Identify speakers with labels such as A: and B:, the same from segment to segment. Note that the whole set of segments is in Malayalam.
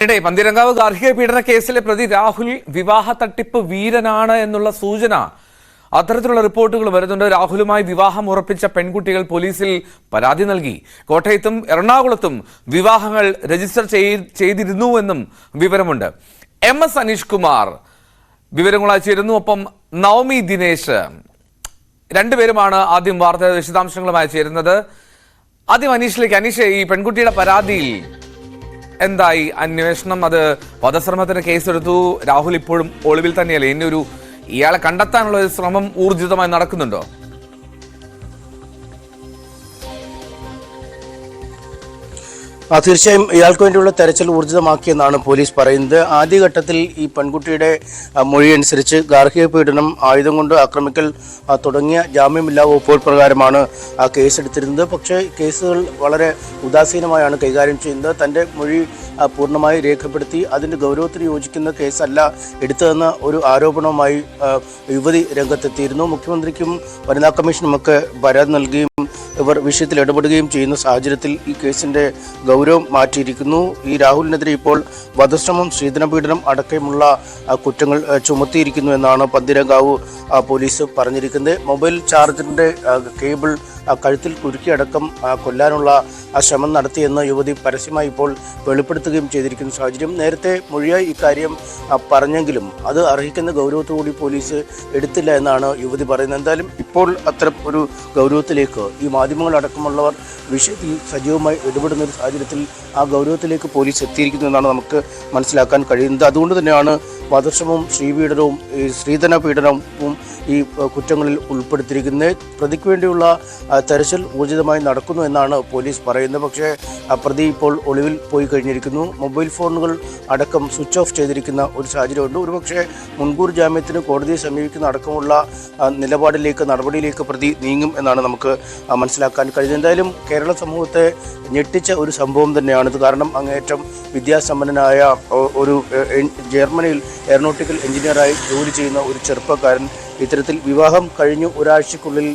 A: പന്തീരങ്കാവ് ഗാർഹിക പീഡന കേസിലെ പ്രതി രാഹുൽ വിവാഹ തട്ടിപ്പ് വീരനാണ് എന്നുള്ള സൂചന അത്തരത്തിലുള്ള റിപ്പോർട്ടുകൾ വരുന്നുണ്ട്. രാഹുലുമായി വിവാഹം ഉറപ്പിച്ച പെൺകുട്ടികൾ പോലീസിൽ പരാതി നൽകി. കോട്ടയത്തും എറണാകുളത്തും വിവാഹങ്ങൾ രജിസ്റ്റർ ചെയ്തിരുന്നുവെന്നും വിവരമുണ്ട്. MS അനീഷ് കുമാർ വിവരങ്ങളായി ചേരുന്നു. ഒപ്പം നവമി ദിനേശ്, രണ്ടുപേരുമാണ് ആദ്യം വാർത്ത വിശദാംശങ്ങളുമായി ചേരുന്നത്. ആദ്യം അനീഷിലേക്ക്. അനീഷ്, ഈ പെൺകുട്ടിയുടെ പരാതിയിൽ എന്തായി അന്വേഷണം? അത് വധശ്രമത്തിന് കേസെടുത്തു. രാഹുൽ ഇപ്പോഴും ഒളിവിൽ തന്നെയല്ലേ? ഇനി ഇയാളെ കണ്ടെത്താനുള്ള ഒരു ശ്രമം ഊർജിതമായി നടക്കുന്നുണ്ടോ?
B: തീർച്ചയായും ഇയാൾക്ക് വേണ്ടിയുള്ള തെരച്ചിൽ ഊർജിതമാക്കിയെന്നാണ് പോലീസ് പറയുന്നത്. ആദ്യഘട്ടത്തിൽ ഈ പെൺകുട്ടിയുടെ മൊഴി അനുസരിച്ച് ഗാർഹിക പീഡനം, ആയുധം കൊണ്ട് ആക്രമിക്കൽ തുടങ്ങിയ ജാമ്യമില്ലാ വകുപ്പുകൾ പ്രകാരമാണ് കേസെടുത്തിരുന്നത്. പക്ഷേ കേസുകൾ വളരെ ഉദാസീനമായാണ് കൈകാര്യം ചെയ്യുന്നത്. തൻ്റെ മൊഴി പൂർണ്ണമായി രേഖപ്പെടുത്തി അതിൻ്റെ ഗൗരവത്തിന് യോജിക്കുന്ന കേസല്ല എടുത്തതെന്ന ഒരു ആരോപണവുമായി യുവതി രംഗത്തെത്തിയിരുന്നു. മുഖ്യമന്ത്രിക്കും വനിതാ കമ്മീഷനുമൊക്കെ പരാതി നൽകുകയും ഇവർ വിഷയത്തിൽ ഇടപെടുകയും ചെയ്യുന്ന സാഹചര്യത്തിൽ ഈ കേസിൻ്റെ ഗൗരവം മാറ്റിയിരിക്കുന്നു. ഈ രാഹുലിനെതിരെ ഇപ്പോൾ വധശ്രമം, സ്ത്രീധനപീഡനം അടക്കമുള്ള കുറ്റങ്ങൾ ചുമത്തിയിരിക്കുന്നു എന്നാണ് പന്തീരങ്കാവ് പോലീസ് പറഞ്ഞിരിക്കുന്നത്. മൊബൈൽ ചാർജറിൻ്റെ കേബിൾ കഴുത്തിൽ കുരുക്കിയടക്കം കൊല്ലാനുള്ള ശ്രമം നടത്തിയെന്ന് യുവതി പരസ്യമായി ഇപ്പോൾ വെളിപ്പെടുത്തുകയും ചെയ്തിരിക്കുന്ന സാഹചര്യം. നേരത്തെ മൊഴിയായി ഇക്കാര്യം പറഞ്ഞെങ്കിലും അത് അർഹിക്കുന്ന ഗൗരവത്തോടുകൂടി പോലീസ് എടുത്തില്ല എന്നാണ് യുവതി പറയുന്നത്. എന്തായാലും ഇപ്പോൾ അത്തരം ഒരു ഗൗരവത്തിലേക്ക് ഈ മാധ്യമങ്ങളടക്കമുള്ളവർ വിഷയത്തിൽ സജീവമായി ഇടപെടുന്ന ഒരു സാഹചര്യത്തിൽ ആ ഗൗരവത്തിലേക്ക് പോലീസ് എത്തിയിരിക്കുന്നു എന്നാണ് നമുക്ക് മനസ്സിലാക്കാൻ കഴിയുന്നത്. അതുകൊണ്ട് തന്നെയാണ് വധശ്രമവും സ്ത്രീപീഡനവും സ്ത്രീധന പീഡനവും ഈ കുറ്റങ്ങളിൽ ഉൾപ്പെടുത്തിയിരിക്കുന്നത്. പ്രതിക്ക് വേണ്ടിയുള്ള തെരച്ചിൽ ഊർജിതമായി നടക്കുന്നു എന്നാണ് പോലീസ് പറയുന്നത്. പക്ഷേ പ്രതി ഇപ്പോൾ ഒളിവിൽ പോയി കഴിഞ്ഞിരിക്കുന്നു. മൊബൈൽ ഫോണുകൾ അടക്കം സ്വിച്ച് ഓഫ് ചെയ്തിരിക്കുന്ന ഒരു സാഹചര്യമുണ്ട്. ഒരുപക്ഷെ മുൻകൂർ ജാമ്യത്തിന് കോടതിയെ സമീപിക്കുന്ന അടക്കമുള്ള നിലപാടിലേക്ക്, നടപടിയിലേക്ക് പ്രതി നീങ്ങും എന്നാണ് നമുക്ക് മനസ്സിലാക്കാൻ കഴിയുന്നത്. എന്തായാലും കേരള സമൂഹത്തെ ഞെട്ടിച്ച ഒരു സംഭവം തന്നെയാണിത്. കാരണം അങ്ങേയറ്റം വിദ്യാസമ്പന്നനായ ഒരു ജർമ്മനിയിൽ എയറോനോട്ടിക്കൽ എഞ്ചിനീയറായി ജോലി ചെയ്യുന്ന ഒരു ചെറുപ്പക്കാരൻ ഇത്തരത്തിൽ വിവാഹം കഴിഞ്ഞു ഒരാഴ്ചക്കുള്ളിൽ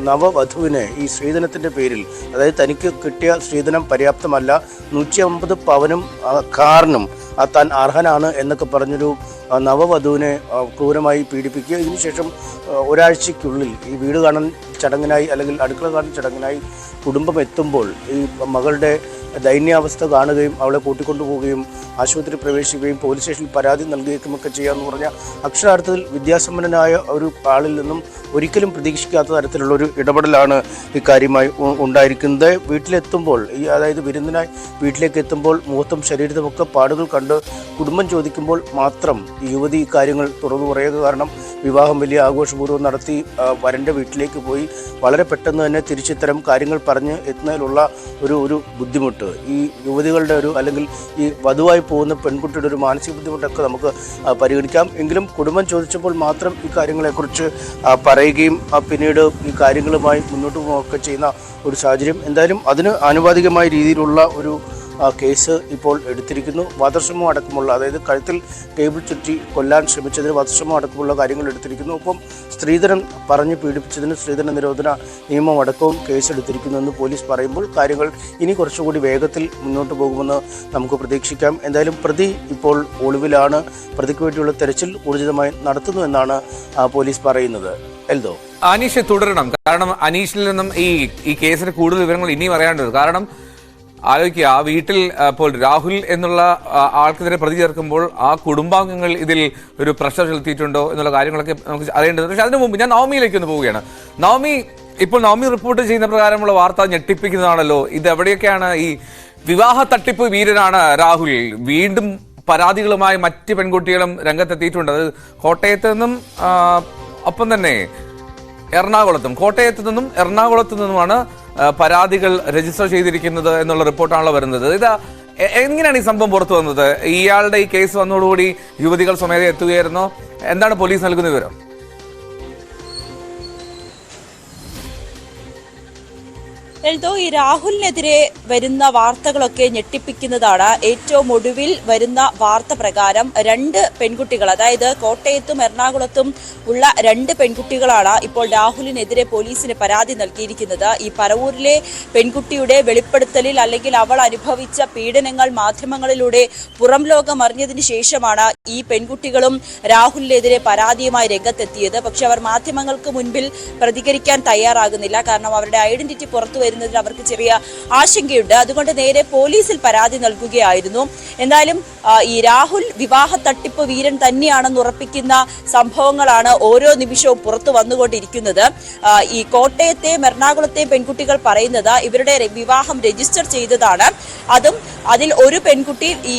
B: നവവധുവിനെ ഈ സ്ത്രീധനത്തിൻ്റെ പേരിൽ, അതായത് തനിക്ക് കിട്ടിയ സ്ത്രീധനം പര്യാപ്തമല്ല, 150 പവനും കാറിനും താൻ അർഹനാണ് എന്നൊക്കെ പറഞ്ഞൊരു നവവധുവിനെ ക്രൂരമായി പീഡിപ്പിക്കുക. ഇതിനുശേഷം ഒരാഴ്ചയ്ക്കുള്ളിൽ ഈ വീട് കാണാൻ ചടങ്ങിനായി അല്ലെങ്കിൽ അടുക്കള കാണാൻ ചടങ്ങിനായി കുടുംബം എത്തുമ്പോൾ ഈ മകളുടെ ദൈന്യാവസ്ഥ കാണുകയും അവളെ കൂട്ടിക്കൊണ്ടുപോവുകയും ആശുപത്രി പ്രവേശിക്കുകയും പോലീസ് സ്റ്റേഷനിൽ പരാതി നൽകുകയൊക്കെ ചെയ്യാമെന്ന് പറഞ്ഞാൽ അക്ഷരാർത്ഥത്തിൽ വിദ്യാസമ്പന്നനായ ഒരു ആളിൽ നിന്നും ഒരിക്കലും പ്രതീക്ഷിക്കാത്ത തരത്തിലുള്ളൊരു ഇടപെടലാണ് ഇക്കാര്യമായി ഉണ്ടായിരിക്കുന്നത്. വീട്ടിലെത്തുമ്പോൾ അതായത് വിരുന്നിനായി വീട്ടിലേക്ക് എത്തുമ്പോൾ മുഖത്തും ശരീരത്തുമൊക്കെ പാടുകൾ കണ്ട് കുടുംബം ചോദിക്കുമ്പോൾ മാത്രം ഈ യുവതി ഇക്കാര്യങ്ങൾ തുറന്നു പറയുക. കാരണം വിവാഹം വലിയ ആഘോഷപൂർവ്വം നടത്തി വരൻ്റെ വീട്ടിലേക്ക് പോയി വളരെ പെട്ടെന്ന് തന്നെ തിരിച്ചിത്തരം കാര്യങ്ങൾ പറഞ്ഞ് എത്തുന്നതിലുള്ള ഒരു ബുദ്ധിമുട്ട് ഈ യുവതികളുടെ അല്ലെങ്കിൽ ഈ വധുവായി പോകുന്ന പെൺകുട്ടിയുടെ ഒരു മാനസിക ബുദ്ധിമുട്ടൊക്കെ നമുക്ക് പരിഗണിക്കാം. എങ്കിലും കുടുംബം ചോദിച്ചപ്പോൾ മാത്രം ഈ കാര്യങ്ങളെക്കുറിച്ച് പറയുകയും പിന്നീട് ഈ കാര്യങ്ങളുമായി മുന്നോട്ട് പോവുകയൊക്കെ ചെയ്യുന്ന ഒരു സാഹചര്യം. എന്തായാലും അതിന് ആനുപാതികമായ രീതിയിലുള്ള ഒരു കേസ് ഇപ്പോൾ എടുത്തിരിക്കുന്നു. വധശ്രമം അടക്കമുള്ള, അതായത് കഴുത്തിൽ കേബിൾ ചുറ്റി കൊല്ലാൻ ശ്രമിച്ചതിന് വധശ്രമം അടക്കമുള്ള കാര്യങ്ങൾ എടുത്തിരിക്കുന്നു. ഒപ്പം സ്ത്രീധനം പറഞ്ഞ് പീഡിപ്പിച്ചതിന് സ്ത്രീധന നിരോധന നിയമം അടക്കവും കേസെടുത്തിരിക്കുന്നു എന്ന് പോലീസ് പറയുമ്പോൾ കാര്യങ്ങൾ ഇനി കുറച്ചുകൂടി വേഗത്തിൽ മുന്നോട്ട് പോകുമെന്ന് നമുക്ക് പ്രതീക്ഷിക്കാം. എന്തായാലും പ്രതി ഇപ്പോൾ ഒളിവിലാണ്. പ്രതിക്ക് വേണ്ടിയുള്ള തെരച്ചിൽ ഊർജിതമായി നടത്തുന്നു എന്നാണ് പോലീസ് പറയുന്നത്. എൽദോ,
A: അനീഷ് തുടരണം. കാരണം അനീഷിൽ നിന്നും ഈ കേസിന് കൂടുതൽ വിവരങ്ങൾ ഇനിയും അറിയേണ്ടത്. കാരണം ആലോചിക്കുക, ആ വീട്ടിൽ ഇപ്പോൾ രാഹുൽ എന്നുള്ള ആൾക്കെതിരെ പ്രതി ചേർക്കുമ്പോൾ ആ കുടുംബാംഗങ്ങൾ ഇതിൽ ഒരു പ്രഷർ ചെലുത്തിയിട്ടുണ്ടോ എന്നുള്ള കാര്യങ്ങളൊക്കെ നമുക്ക് അറിയേണ്ടത്. പക്ഷെ അതിനു മുമ്പ് ഞാൻ നവമിയിലേക്ക് ഒന്ന് പോവുകയാണ്. നവമി റിപ്പോർട്ട് ചെയ്യുന്ന പ്രകാരമുള്ള വാർത്ത ഞെട്ടിപ്പിക്കുന്നതാണല്ലോ. ഇത് എവിടെയൊക്കെയാണ് ഈ വിവാഹ തട്ടിപ്പ് വീരനാണ് രാഹുൽ? വീണ്ടും പരാതികളുമായി മറ്റ് പെൺകുട്ടികളും രംഗത്തെത്തിയിട്ടുണ്ട്. അത് കോട്ടയത്ത് നിന്നും ഒപ്പം തന്നെ കോട്ടയത്ത് നിന്നും എറണാകുളത്ത് നിന്നുമാണ് പരാതികൾ രജിസ്റ്റർ ചെയ്തിരിക്കുന്നത് എന്നുള്ള റിപ്പോർട്ടാണല്ലോ വരുന്നത്. ഇത് എങ്ങനെയാണ് ഈ സംഭവം പുറത്തു വന്നത്? ഇയാളുടെ ഈ കേസ് വന്നതോടുകൂടി യുവതികൾ സ്വമേധ എത്തുകയായിരുന്നോ? എന്താണ് പോലീസ് നൽകുന്ന വിവരം?
C: എൽദോ, ഈ രാഹുലിനെതിരെ വരുന്ന വാർത്തകളൊക്കെ ഞെട്ടിപ്പിക്കുന്നതാണ്. ഏറ്റവും ഒടുവിൽ വരുന്ന വാർത്ത പ്രകാരം 2 പെൺകുട്ടികൾ, അതായത് കോട്ടയത്തും എറണാകുളത്തും ഉള്ള 2 പെൺകുട്ടികളാണ് ഇപ്പോൾ രാഹുലിനെതിരെ പോലീസിന് പരാതി നൽകിയിരിക്കുന്നത്. ഈ പറവൂരിലെ പെൺകുട്ടിയുടെ വെളിപ്പെടുത്തലിൽ അല്ലെങ്കിൽ അവൾ അനുഭവിച്ച പീഡനങ്ങൾ മാധ്യമങ്ങളിലൂടെ പുറം ലോകം അറിഞ്ഞതിന് ശേഷമാണ് ഈ പെൺകുട്ടികളും രാഹുലിനെതിരെ പരാതിയുമായി രംഗത്തെത്തിയത്. പക്ഷെ അവർ മാധ്യമങ്ങൾക്ക് മുൻപിൽ പ്രതികരിക്കാൻ തയ്യാറാകുന്നില്ല. കാരണം അവരുടെ ഐഡന്റിറ്റി പുറത്തു വരുന്നതിൽ അവർക്ക് ചെറിയ ആശങ്കയുണ്ട്. അതുകൊണ്ട് നേരെ പോലീസിൽ പരാതി നൽകുകയായിരുന്നു. എന്തായാലും ഈ രാഹുൽ വിവാഹ തട്ടിപ്പ് വീരൻ തന്നെയാണെന്ന് ഉറപ്പിക്കുന്ന സംഭവങ്ങളാണ് ഓരോ നിമിഷവും പുറത്തു വന്നുകൊണ്ടിരിക്കുന്നത്. ഈ കോട്ടയത്തെയും എറണാകുളത്തെയും പെൺകുട്ടികൾ പറയുന്നത് ഇവരുടെ വിവാഹം രജിസ്റ്റർ ചെയ്തതാണ്. അതിൽ ഒരു പെൺകുട്ടി ഈ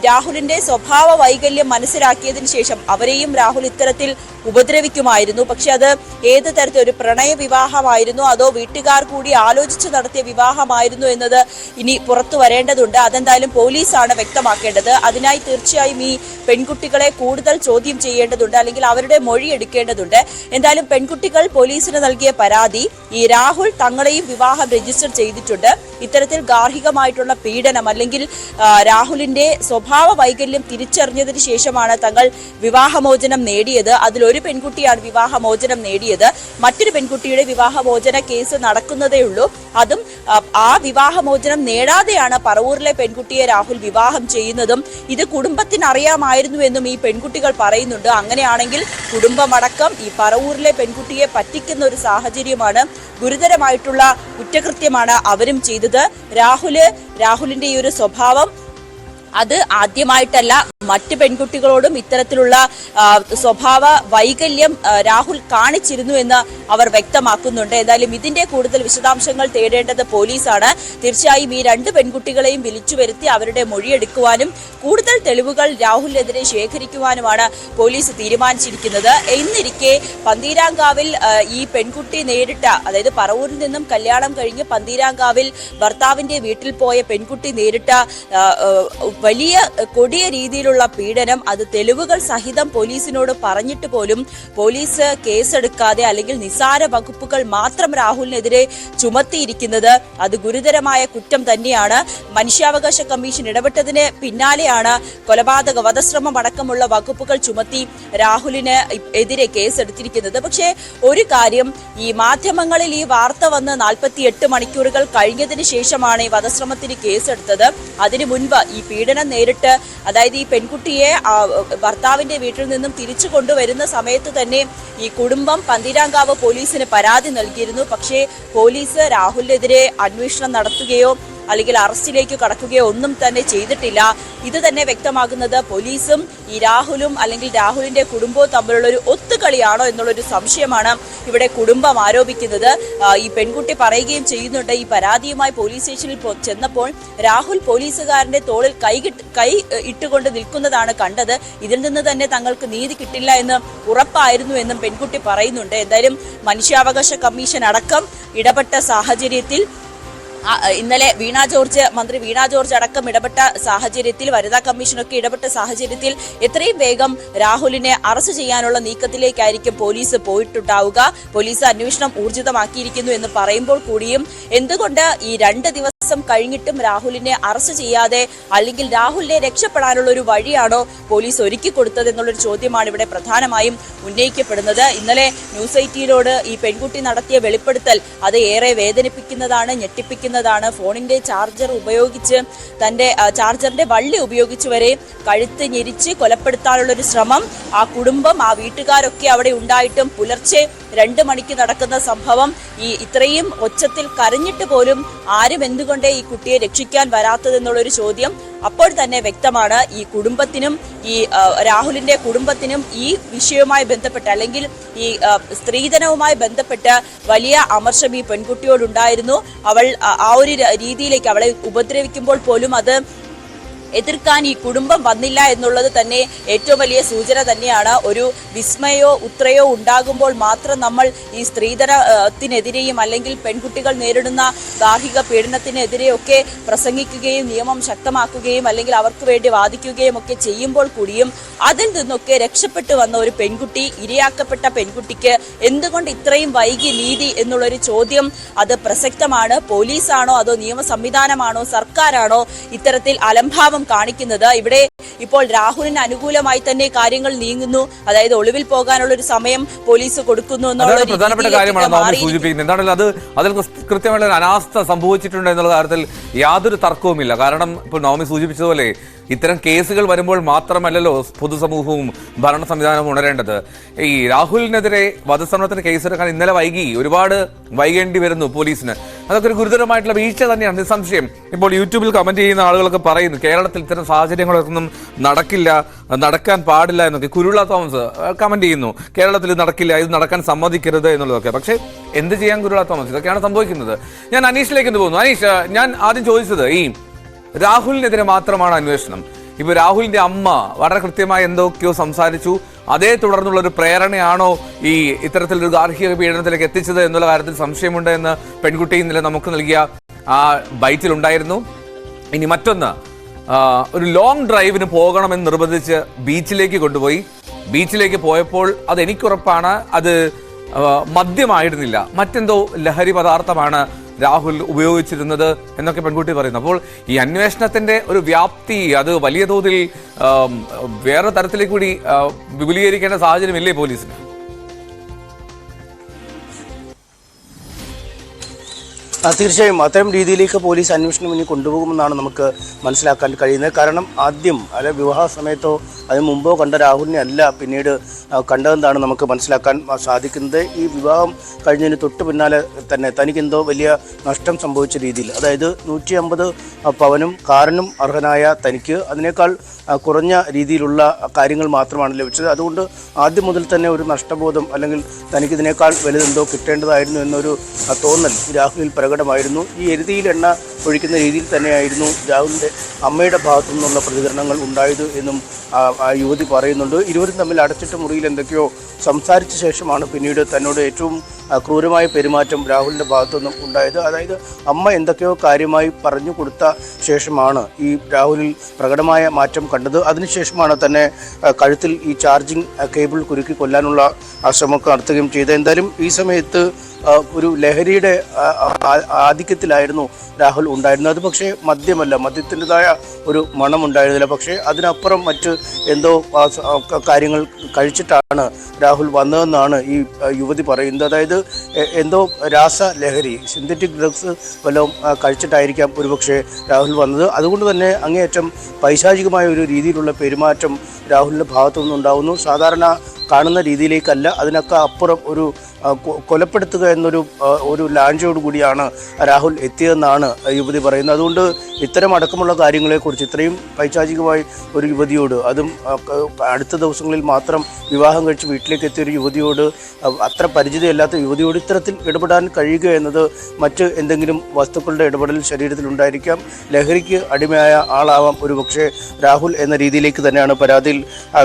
C: രാഹുലിന്റെ സ്വഭാവ വൈകല്യം മനസ്സിലാക്കിയതിനു ശേഷം അവരെയും രാഹുൽ ഇത്തരത്തിൽ ഉപദ്രവിക്കുമായിരുന്നു. പക്ഷെ അത് ഏത് തരത്തിൽ, ഒരു പ്രണയ വിവാഹമായിരുന്നോ അതോ വീട്ടുകാർ കൂടി ആലോചിച്ച് നടത്തിയ വിവാഹമായിരുന്നു എന്നത് ഇനി പുറത്തു വരേണ്ടതുണ്ട്. അതെന്തായാലും പോലീസാണ് വ്യക്തമാക്കേണ്ടത്. അതിനായി തീർച്ചയായും ഈ പെൺകുട്ടികളെ കൂടുതൽ ചോദ്യം ചെയ്യേണ്ടതുണ്ട്, അല്ലെങ്കിൽ അവരുടെ മൊഴി എടുക്കേണ്ടതുണ്ട്. എന്തായാലും പെൺകുട്ടികൾ പോലീസിന് നൽകിയ പരാതി, ഈ രാഹുൽ തങ്ങളെയും വിവാഹം രജിസ്റ്റർ ചെയ്തിട്ടുണ്ട്, ഇത്തരത്തിൽ ഗാർഹികമായിട്ടുള്ള പീഡനം അല്ലെങ്കിൽ രാഹുലിന്റെ സ്വഭാവ വൈകല്യം തിരിച്ചറിഞ്ഞതിന് ശേഷമാണ് തങ്ങൾ വിവാഹമോചനം നേടിയത്. അതിലൊരു പെൺകുട്ടിയാണ് വിവാഹമോചനം നേടിയത്. മറ്റൊരു പെൺകുട്ടിയുടെ വിവാഹമോചന കേസ് നടക്കുന്നതേ ഉള്ളൂ. അതും ആ വിവാഹമോചനം നേടാതെയാണ് പറവൂരിലെ പെൺകുട്ടിയെ രാഹുൽ വിവാഹം ചെയ്യുന്നതും. ഇത് കുടുംബത്തിന് അറിയാമായിരുന്നു എന്നും ഈ പെൺകുട്ടികൾ പറയുന്നുണ്ട്. അങ്ങനെയാണെങ്കിൽ കുടുംബമടക്കം ഈ പറവൂരിലെ പെൺകുട്ടിയെ പറ്റിക്കുന്ന ഒരു സാഹചര്യമാണ്, ഗുരുതരമായിട്ടുള്ള കുറ്റകൃത്യമാണ് അവരും ചെയ്തത്. രാഹുലിന്റെ ഈ ഒരു സ്വഭാവം അത് ആദ്യമായിട്ടല്ല. മറ്റ് പെൺകുട്ടികളോടും ഇത്തരത്തിലുള്ള സ്വഭാവ വൈകല്യം രാഹുൽ കാണിച്ചിരുന്നു എന്ന് അവർ വ്യക്തമാക്കുന്നുണ്ട്. എന്തായാലും ഇതിന്റെ കൂടുതൽ വിശദാംശങ്ങൾ തേടേണ്ടത് പോലീസാണ്. തീർച്ചയായും ഈ 2 പെൺകുട്ടികളെയും വിളിച്ചു വരുത്തി അവരുടെ മൊഴിയെടുക്കുവാനും കൂടുതൽ തെളിവുകൾ രാഹുലിനെതിരെ ശേഖരിക്കുവാനുമാണ് പോലീസ് തീരുമാനിച്ചിരിക്കുന്നത്. എന്നിരിക്കെ പന്തീരാങ്കാവിൽ ഈ പെൺകുട്ടി നേരിട്ട, അതായത് പറവൂരിൽ നിന്നും കല്യാണം കഴിഞ്ഞ് പന്തീരാങ്കാവിൽ ഭർത്താവിന്റെ വീട്ടിൽ പോയ പെൺകുട്ടി നേരിട്ട വലിയ കൊടിയ രീതിയിലുള്ള പീഡനം, അത് തെളിവുകൾ സഹിതം പോലീസിനോട് പറഞ്ഞിട്ട് പോലും പോലീസ് കേസെടുക്കാതെ അല്ലെങ്കിൽ നിസാര വകുപ്പുകൾ മാത്രം രാഹുലിനെതിരെ ചുമത്തിയിരിക്കുന്നത് അത് ഗുരുതരമായ കുറ്റം തന്നെയാണ്. മനുഷ്യാവകാശ കമ്മീഷൻ ഇടപെട്ടതിന് പിന്നാലെയാണ് കൊലപാതക, വധശ്രമം അടക്കമുള്ള വകുപ്പുകൾ ചുമത്തി രാഹുലിന് എതിരെ കേസെടുത്തിരിക്കുന്നത്. പക്ഷേ ഒരു കാര്യം, ഈ മാധ്യമങ്ങളിൽ ഈ വാർത്ത വന്ന് 48 മണിക്കൂറുകൾ കഴിഞ്ഞതിന് ശേഷമാണ് ഈ വധശ്രമത്തിന് കേസെടുത്തത്. അതിനു മുൻപ് ഈ പീഡനം നേരിട്ട്, അതായത് ഈ പെൺകുട്ടിയെ ഭർത്താവിന്റെ വീട്ടിൽ നിന്നും തിരിച്ചു കൊണ്ടുവരുന്ന സമയത്ത് തന്നെ ഈ കുടുംബം പന്തീരാങ്കാവ് പോലീസിന് പരാതി നൽകിയിരുന്നു. പക്ഷേ പോലീസ് രാഹുലിനെതിരെ അന്വേഷണം നടത്തുകയോ അല്ലെങ്കിൽ അറസ്റ്റിലേക്ക് കടക്കുകയോ ഒന്നും തന്നെ ചെയ്തിട്ടില്ല. ഇത് തന്നെ വ്യക്തമാകുന്നത് പോലീസും ഈ രാഹുലും അല്ലെങ്കിൽ രാഹുലിന്റെ കുടുംബവും തമ്മിലുള്ള ഒരു ഒത്തുകളിയാണോ എന്നുള്ളൊരു സംശയമാണ് ഇവിടെ കുടുംബം ആരോപിക്കുന്നത്. ഈ പെൺകുട്ടി പറയുകയും ചെയ്യുന്നുണ്ട്, ഈ പരാതിയുമായി പോലീസ് സ്റ്റേഷനിൽ ചെന്നപ്പോൾ രാഹുൽ പോലീസുകാരന്റെ തോളിൽ കൈ ഇട്ടുകൊണ്ട് നിൽക്കുന്നതാണ് കണ്ടത്. ഇതിൽ നിന്ന് തന്നെ തങ്ങൾക്ക് നീതി കിട്ടില്ല എന്ന് ഉറപ്പായിരുന്നു എന്നും പെൺകുട്ടി പറയുന്നുണ്ട്. എന്തായാലും മനുഷ്യാവകാശ കമ്മീഷൻ അടക്കം ഇടപെട്ട സാഹചര്യത്തിൽ, ഇന്നലെ മന്ത്രി വീണ ജോർജ് അടക്കം ഇടപെട്ട സാഹചര്യത്തിൽ, വനിതാ കമ്മീഷനൊക്കെ ഇടപെട്ട സാഹചര്യത്തിൽ എത്രയും വേഗം രാഹുലിനെ അറസ്റ്റ് ചെയ്യാനുള്ള നീക്കത്തിലേക്കായിരിക്കും പോലീസ് പോയിട്ടുണ്ടാവുക. പോലീസ് അന്വേഷണം ഊർജിതമാക്കിയിരിക്കുന്നു എന്ന് പറയുമ്പോൾ കൂടിയും എന്തുകൊണ്ട് ഈ 2 ദിവസം കഴിഞ്ഞിട്ടും രാഹുലിനെ അറസ്റ്റ് ചെയ്യാതെ, അല്ലെങ്കിൽ രാഹുലിനെ രക്ഷപ്പെടാനുള്ള ഒരു വഴിയാണോ പോലീസ് ഒരുക്കി കൊടുത്തത് എന്നുള്ളൊരു ചോദ്യമാണ് ഇവിടെ പ്രധാനമായും ഉന്നയിക്കപ്പെടുന്നത്. ഇന്നലെ ന്യൂസ് 18നോട് ഈ പെൺകുട്ടി നടത്തിയ വെളിപ്പെടുത്തൽ അത് ഏറെ വേദനിപ്പിക്കുന്നതാണ്, ഞെട്ടിപ്പിക്കുന്നതാണ്. ഫോണിന്റെ ചാർജർ ഉപയോഗിച്ച്, തന്റെ ചാർജറിന്റെ വള്ളി ഉപയോഗിച്ച് വരെ കഴുത്ത് ഞെരിച്ച് കൊലപ്പെടുത്താനുള്ളൊരു ശ്രമം ആ കുടുംബം, ആ വീട്ടുകാരൊക്കെ അവിടെ ഉണ്ടായിട്ടും പുലർച്ചെ 2 മണിക്ക് നടക്കുന്ന സംഭവം, ഈ ഇത്രയും ഒച്ചത്തിൽ കരഞ്ഞിട്ട് പോലും ആരും എന്തുകൊണ്ട് ഈ കുട്ടിയെ രക്ഷിക്കാൻ വരാത്തതെന്നുള്ളൊരു ചോദ്യം അപ്പോൾ തന്നെ വ്യക്തമാണ്. ഈ കുടുംബത്തിനും ഈ രാഹുലിന്റെ കുടുംബത്തിനും ഈ വിഷയവുമായി ബന്ധപ്പെട്ട്, അല്ലെങ്കിൽ ഈ സ്ത്രീധനവുമായി ബന്ധപ്പെട്ട് വലിയ അമർഷം ഈ പെൺകുട്ടിയോടുണ്ടായിരുന്നു. അവൾ ആ ഒരു രീതിയിലേക്ക്, അവളെ ഉപദ്രവിക്കുമ്പോൾ പോലും അത് എതിർക്കാൻ ഈ കുടുംബം വന്നില്ല എന്നുള്ളത് തന്നെ ഏറ്റവും വലിയ സൂചന തന്നെയാണ്. ഒരു വിസ്മയോ ഉത്രയോ ഉണ്ടാകുമ്പോൾ മാത്രം നമ്മൾ ഈ സ്ത്രീധനത്തിനെതിരെയും അല്ലെങ്കിൽ പെൺകുട്ടികൾ നേരിടുന്ന ഗാർഹിക പീഡനത്തിനെതിരെയൊക്കെ പ്രസംഗിക്കുകയും നിയമം ശക്തമാക്കുകയും അല്ലെങ്കിൽ അവർക്ക് വേണ്ടി വാദിക്കുകയും ഒക്കെ ചെയ്യുമ്പോൾ കൂടിയും അതിൽ നിന്നൊക്കെ രക്ഷപ്പെട്ടു വന്ന ഒരു പെൺകുട്ടി, ഇരയാക്കപ്പെട്ട പെൺകുട്ടിക്ക് എന്തുകൊണ്ട് ഇത്രയും വൈകി നീതി എന്നുള്ളൊരു ചോദ്യം അത് പ്രസക്തമാണ്. പോലീസാണോ അതോ നിയമ സംവിധാനമാണോ സർക്കാരാണോ ഇത്തരത്തിൽ അലംഭാവം കാണിക്കുന്നത്? ഇവിടെ ഇപ്പോൾ രാഹുലിന് അനുകൂലമായി തന്നെ കാര്യങ്ങൾ നീങ്ങുന്നു. അതായത് ഒളിവിൽ പോകാനുള്ള ഒരു സമയം പോലീസ് കൊടുക്കുന്നു എന്നുള്ള
A: പ്രധാനപ്പെട്ട കാര്യമാണ് നോമി സൂചിപ്പിക്കുന്നത്. എന്താണല്ലോ അതിൽ കൃത്യമായുള്ള ഒരു അനാസ്ഥ സംഭവിച്ചിട്ടുണ്ട് എന്നുള്ള കാര്യത്തിൽ യാതൊരു തർക്കവുമില്ല. കാരണം ഇപ്പോൾ നോമി സൂചിപ്പിച്ചതുപോലെ ഇത്തരം കേസുകൾ വരുമ്പോൾ മാത്രമല്ലല്ലോ പൊതുസമൂഹവും ഭരണ സംവിധാനവും ഉണരേണ്ടത്. ഈ രാഹുലിനെതിരെ വധശ്രമത്തിന് കേസെടുക്കാൻ ഇന്നലെ ഒരുപാട് വൈകേണ്ടി വരുന്നു പോലീസിന്. അതൊക്കെ ഒരു ഗുരുതരമായിട്ടുള്ള വീഴ്ച തന്നെയാണ്, നിസ്സംശയം. ഇപ്പോൾ യൂട്യൂബിൽ കമന്റ് ചെയ്യുന്ന ആളുകളൊക്കെ പറയുന്നു കേരളത്തിൽ ഇത്തരം സാഹചര്യങ്ങളൊന്നും നടക്കാൻ പാടില്ല എന്നൊക്കെ. കുരുള തോമസ് കമന്റ് ചെയ്യുന്നു കേരളത്തിൽ നടക്കില്ല, ഇത് നടക്കാൻ സമ്മതിക്കരുത് എന്നുള്ളതൊക്കെ. പക്ഷേ എന്ത് ചെയ്യാൻ കുരുള തോമസ്? ഇതൊക്കെയാണ് സംഭവിക്കുന്നത്. ഞാൻ അനീഷിലേക്ക് പോകുന്നു. അനീഷ്, ഞാൻ ആദ്യം ചോദിച്ചത് ഈ രാഹുലിനെതിരെ മാത്രമാണ് അന്വേഷണം. ഇപ്പൊ രാഹുലിന്റെ അമ്മ വളരെ കൃത്യമായി എന്തൊക്കെയോ സംസാരിച്ചു, അതേ തുടർന്നുള്ള ഒരു പ്രേരണയാണോ ഈ ഇത്തരത്തിലൊരു ഗാർഹിക പീഡനത്തിലേക്ക് എത്തിച്ചത് എന്നുള്ള കാര്യത്തിൽ സംശയമുണ്ട് എന്ന് പെൺകുട്ടി ഇന്നലെ നമുക്ക് നൽകിയ ആ ബൈറ്റിലുണ്ടായിരുന്നു. ഇനി മറ്റൊന്ന്, ഒരു ലോങ് ഡ്രൈവിന് പോകണമെന്ന് നിർബന്ധിച്ച് ബീച്ചിലേക്ക് കൊണ്ടുപോയി. ബീച്ചിലേക്ക് പോയപ്പോൾ അത് എനിക്കുറപ്പാണ് അത് മദ്യമായിരുന്നില്ല, മറ്റെന്തോ ലഹരി പദാർത്ഥമാണ് രാഹുൽ ഉപയോഗിച്ചിരുന്നത് എന്നൊക്കെ പെൺകുട്ടി പറയുന്നു. അപ്പോൾ ഈ അന്വേഷണത്തിന്റെ ഒരു വ്യാപ്തി അത് വലിയ തോതിൽ വേറെ തരത്തിലേക്ക് കൂടി വിപുലീകരിക്കേണ്ട സാഹചര്യമില്ലേ പോലീസിന്?
B: തീർച്ചയായും അത്തരം രീതിയിലേക്ക് പോലീസ് അന്വേഷണം ഇനി കൊണ്ടുപോകുമെന്നാണ് നമുക്ക് മനസ്സിലാക്കാൻ കഴിയുന്നത്. കാരണം ആദ്യം വിവാഹ സമയത്തോ അതിന് മുമ്പോ കണ്ട രാഹുലിനെ അല്ല പിന്നീട് കണ്ടതെന്നാണ് നമുക്ക് മനസ്സിലാക്കാൻ സാധിക്കുന്നത്. ഈ വിവാഹം കഴിഞ്ഞതിന് തൊട്ട് പിന്നാലെ തന്നെ തനിക്കെന്തോ വലിയ നഷ്ടം സംഭവിച്ച രീതിയിൽ, അതായത് 150 പവനും കാറിനും അർഹനായ തനിക്ക് അതിനേക്കാൾ കുറഞ്ഞ രീതിയിലുള്ള കാര്യങ്ങൾ മാത്രമാണ് ലഭിച്ചത്. അതുകൊണ്ട് ആദ്യം മുതൽ തന്നെ ഒരു നഷ്ടബോധം അല്ലെങ്കിൽ തനിക്കിതിനേക്കാൾ വലുതെന്തോ കിട്ടേണ്ടതായിരുന്നു എന്നൊരു തോന്നൽ രാഹുലിൽ പ്രകടമായിരുന്നു. ഈ എരുതിയിൽ എണ്ണ ഒഴിക്കുന്ന രീതിയിൽ തന്നെയായിരുന്നു രാഹുലിൻ്റെ അമ്മയുടെ ഭാഗത്തു നിന്നുള്ള പ്രതികരണങ്ങൾ ഉണ്ടായത് എന്നും ആ യുവതി പറയുന്നുണ്ട്. ഇരുവരും തമ്മിൽ അടച്ചിട്ട മുറിയിൽ എന്തൊക്കെയോ സംസാരിച്ച ശേഷമാണ് പിന്നീട് തന്നോട് ഏറ്റവും ക്രൂരമായ പെരുമാറ്റം രാഹുലിൻ്റെ ഭാഗത്തുനിന്നും ഉണ്ടായത്. അതായത് അമ്മ എന്തൊക്കെയോ കാര്യമായി പറഞ്ഞു കൊടുത്ത ശേഷമാണ് ഈ രാഹുലിൽ പ്രകടമായ മാറ്റം കണ്ടത്. അതിനുശേഷമാണ് തന്നെ കഴുത്തിൽ ഈ ചാർജിങ് കേബിൾ കുരുക്കി കൊല്ലാനുള്ള ശ്രമമൊക്കെ നടത്തുകയും ചെയ്തത്. എന്തായാലും ഈ സമയത്ത് ഒരു ലഹരിയുടെ ആധിക്യത്തിലായിരുന്നു രാഹുൽ ഉണ്ടായിരുന്നത്. അത് പക്ഷേ മദ്യമല്ല, മദ്യത്തിൻ്റെതായ ഒരു മണം ഉണ്ടായിരുന്നില്ല. പക്ഷേ അതിനപ്പുറം മറ്റ് എന്തോ കാര്യങ്ങൾ കഴിച്ചിട്ടാണ് രാഹുൽ വന്നതെന്നാണ് ഈ യുവതി പറയുന്നത്. അതായത് എന്തോ രാസലഹരി, സിന്തറ്റിക് ഡ്രഗ്സ് വല്ലതും കഴിച്ചിട്ടായിരിക്കാം ഒരുപക്ഷെ രാഹുൽ വന്നത്. അതുകൊണ്ട് തന്നെ അങ്ങേയറ്റം പൈശാചികമായ ഒരു രീതിയിലുള്ള പെരുമാറ്റം രാഹുലിൻ്റെ ഭാഗത്തു നിന്നുണ്ടാകുന്നു. സാധാരണ കാണുന്ന രീതിയിലേക്കല്ല, അതിനൊക്കെ അപ്പുറം ഒരു കൊലപ്പെടുത്തുക എന്നൊരു ലാഞ്ചോട് കൂടിയാണ് രാഹുൽ എത്തിയതെന്നാണ് യുവതി പറയുന്നത്. അതുകൊണ്ട് ഇത്തരം അടക്കമുള്ള കാര്യങ്ങളെക്കുറിച്ച് ഇത്രയും പൈശാചികമായി ഒരു യുവതിയോട്, അതും അടുത്ത ദിവസങ്ങളിൽ മാത്രം വിവാഹം കഴിച്ച് വീട്ടിലേക്ക് എത്തിയ ഒരു യുവതിയോട്, അത്ര പരിചിതയല്ലാത്ത യുവതിയോട് ഇത്തരത്തിൽ ഇടപെടാൻ കഴിയുക എന്നത് മറ്റ് എന്തെങ്കിലും വസ്തുക്കളുടെ ഇടപെടൽ ശരീരത്തിൽ ഉണ്ടായിരിക്കാം, ലഹരിക്ക് അടിമയായ ആളാവാം ഒരുപക്ഷെ രാഹുൽ എന്ന രീതിയിലേക്ക് തന്നെയാണ് പരാതിയിൽ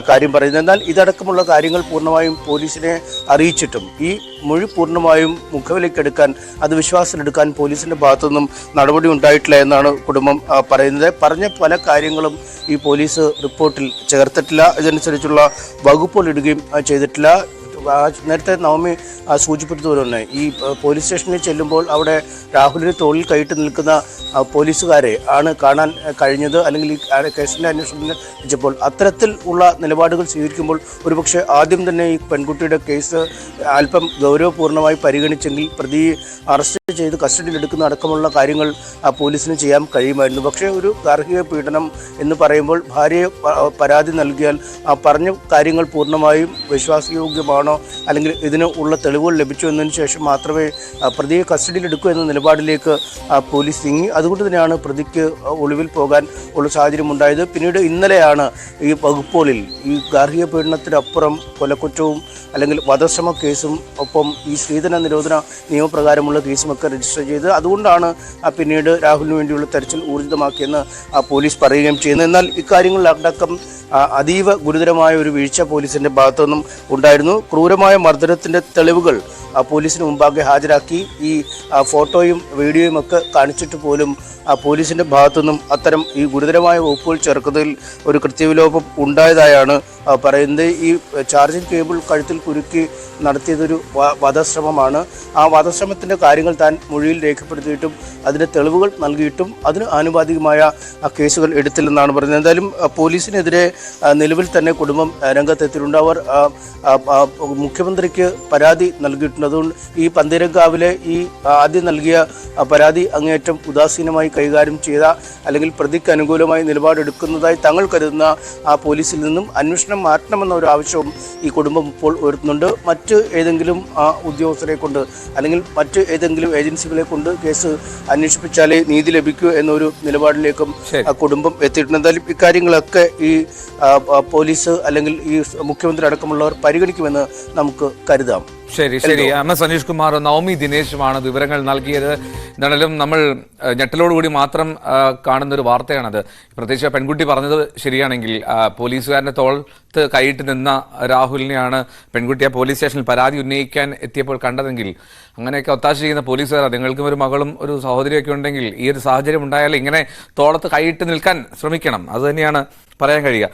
B: കാര്യം പറയുന്നത്. എന്നാൽ ഇതടക്കമുള്ള കാര്യങ്ങൾ പൂർണ്ണമായും പോലീസിനെ അറിയിച്ചിട്ടും ഈ മൊഴി പൂർണ്ണമായും മുഖവിലേക്കെടുക്കാൻ, അത് വിശ്വാസത്തിലെടുക്കാൻ പോലീസിൻ്റെ ഭാഗത്തുനിന്നും നടപടി ഉണ്ടായിട്ടില്ല എന്നാണ് കുടുംബം പറയുന്നത്. പറഞ്ഞ പല കാര്യങ്ങളും ഈ പോലീസ് റിപ്പോർട്ടിൽ ചേർത്തിട്ടില്ല, ഇതനുസരിച്ചുള്ള വകുപ്പുകൾ ഇടുകയും ചെയ്തിട്ടില്ല. നേരത്തെ നവമി സൂചിപ്പിച്ചതുപോലെ തന്നെ ഈ പോലീസ് സ്റ്റേഷനിൽ ചെല്ലുമ്പോൾ അവിടെ രാഹുലിന് തോളിൽ കൈയിട്ട് നിൽക്കുന്ന പോലീസുകാരെ ആണ് കാണാൻ കഴിഞ്ഞത്. അല്ലെങ്കിൽ ഈ കേസിൻ്റെ അന്വേഷണത്തിന് വെച്ചപ്പോൾ അത്തരത്തിൽ ഉള്ള നിലപാടുകൾ സ്വീകരിക്കുമ്പോൾ ഒരുപക്ഷെ ആദ്യം തന്നെ ഈ പെൺകുട്ടിയുടെ കേസ് അല്പം ഗൗരവപൂർണ്ണമായി പരിഗണിച്ചെങ്കിൽ പ്രതിയെ അറസ്റ്റ് ചെയ്ത് കസ്റ്റഡിയിലെടുക്കുന്ന അടക്കമുള്ള കാര്യങ്ങൾ പോലീസിന് ചെയ്യാൻ കഴിയുമായിരുന്നു. പക്ഷേ ഒരു ഗാർഹിക പീഡനം എന്ന് പറയുമ്പോൾ ഭാര്യയെ പരാതി നൽകിയാൽ പറഞ്ഞ കാര്യങ്ങൾ പൂർണ്ണമായും വിശ്വാസയോഗ്യമാണോ അല്ലെങ്കിൽ ഇതിന് ഉള്ള തെളിവുകൾ ലഭിച്ചു എന്നതിന് ശേഷം മാത്രമേ പ്രതിയെ കസ്റ്റഡിയിലെടുക്കൂ എന്ന നിലപാടിലേക്ക് പോലീസ് നീങ്ങി. അതുകൊണ്ട് തന്നെയാണ് പ്രതിക്ക് ഒളിവിൽ പോകാൻ ഉള്ള സാഹചര്യം ഉണ്ടായത്. പിന്നീട് ഇന്നലെയാണ് ഈ വകുപ്പുകളിൽ ഈ ഗാർഹിക പീഡനത്തിനപ്പുറം കൊലക്കുറ്റവും അല്ലെങ്കിൽ വധശ്രമ കേസും ഒപ്പം ഈ സ്ത്രീധന നിരോധന നിയമപ്രകാരമുള്ള കേസുമൊക്കെ കേസുകളൊക്കെ രജിസ്റ്റർ ചെയ്ത് അതുകൊണ്ടാണ് പിന്നീട് രാഹുലിന് വേണ്ടിയുള്ള തെരച്ചിൽ ഊർജിതമാക്കിയെന്ന് പോലീസ് പറയുകയും ചെയ്യുന്നത്. എന്നാൽ ഇക്കാര്യങ്ങളിലടക്കം അതീവ ഗുരുതരമായ ഒരു വീഴ്ച പോലീസിന്റെ ഭാഗത്തുനിന്നും ഉണ്ടായിരുന്നു. ക്രൂരമായ മർദ്ദനത്തിന്റെ തെളിവുകൾ പോലീസിന് മുമ്പാകെ ഹാജരാക്കി ഈ ഫോട്ടോയും വീഡിയോയും ഒക്കെ കാണിച്ചിട്ട് പോലും പോലീസിന്റെ ഭാഗത്തുനിന്നും അത്തരം ഈ ഗുരുതരമായ വകുപ്പുകൾ ചേർക്കുന്നതിൽ ഒരു കൃത്യവിലോപം ഉണ്ടായതായാണ് പറയുന്നത്. ഈ ചാർജിംഗ് കേബിൾ കഴുത്തിൽ കുരുക്കി നടത്തിയതൊരു വധശ്രമമാണ്. ആ വധശ്രമത്തിന്റെ കാര്യങ്ങൾ താൻ മൊഴിയിൽ രേഖപ്പെടുത്തിയിട്ടും അതിന്റെ തെളിവുകൾ നൽകിയിട്ടും അതിന് ആനുപാതികമായ കേസുകൾ എടുത്തില്ലെന്നാണ് പറയുന്നത്. എന്തായാലും പോലീസിനെതിരെ നിലവിൽ തന്നെ കുടുംബം രംഗത്തെത്തിയിട്ടുണ്ട്. അവർ മുഖ്യമന്ത്രിക്ക് പരാതി നൽകിയിട്ടുണ്ട്. അതുകൊണ്ട് ഈ പന്തീരങ്കാവിലെ ഈ ആദ്യം നൽകിയ പരാതി അങ്ങേയറ്റം ഉദാസീനമായി കൈകാര്യം ചെയ്ത അല്ലെങ്കിൽ പ്രതിക്ക് അനുകൂലമായി നിലപാടെടുക്കുന്നതായി തങ്ങൾ കരുതുന്ന പോലീസിൽ നിന്നും അന്വേഷണം മാറ്റണമെന്ന ഒരു ആവശ്യവും ഈ കുടുംബം ഇപ്പോൾ ഉയർത്തുന്നുണ്ട്. മറ്റ് ഏതെങ്കിലും ഉദ്യോഗസ്ഥരെ കൊണ്ട് അല്ലെങ്കിൽ മറ്റ് ഏതെങ്കിലും ഏജൻസികളെ കൊണ്ട് കേസ് അന്വേഷിപ്പിച്ചാലേ നീതി ലഭിക്കൂ എന്നൊരു നിലപാടിലേക്കും കുടുംബം എത്തിയിട്ടുണ്ട്. എന്തായാലും ഇക്കാര്യങ്ങളൊക്കെ ഈ പോലീസ് അല്ലെങ്കിൽ ഈ മുഖ്യമന്ത്രി അടക്കമുള്ളവർ പരിഗണിക്കുമെന്ന് നമുക്ക് കരുതാം.
A: ശരി. MS അനീഷ് കുമാർ, നവമി ദിനേശുമാണ് വിവരങ്ങൾ നൽകിയത്. എന്തായാലും നമ്മൾ ഞെട്ടലോടുകൂടി മാത്രം കാണുന്ന ഒരു വാർത്തയാണത്. പ്രത്യേകിച്ച് പെൺകുട്ടി പറഞ്ഞത് ശരിയാണെങ്കിൽ പോലീസുകാരന്റെ തോളത്ത് കൈയിട്ട് നിന്ന രാഹുലിനെയാണ് പെൺകുട്ടി ആ പോലീസ് സ്റ്റേഷനിൽ പരാതി ഉന്നയിക്കാൻ എത്തിയപ്പോൾ കണ്ടതെങ്കിൽ അങ്ങനെയൊക്കെ ഒത്താശ ചെയ്യുന്ന പോലീസുകാർ, നിങ്ങൾക്കും ഒരു മകളും ഒരു സഹോദരിയൊക്കെ ഉണ്ടെങ്കിൽ ഈ ഒരു സാഹചര്യം ഉണ്ടായാൽ ഇങ്ങനെ തോളത്ത് കൈയിട്ട് നിൽക്കാൻ ശ്രമിക്കണം. അത് തന്നെയാണ് പറയാൻ കഴിയുക.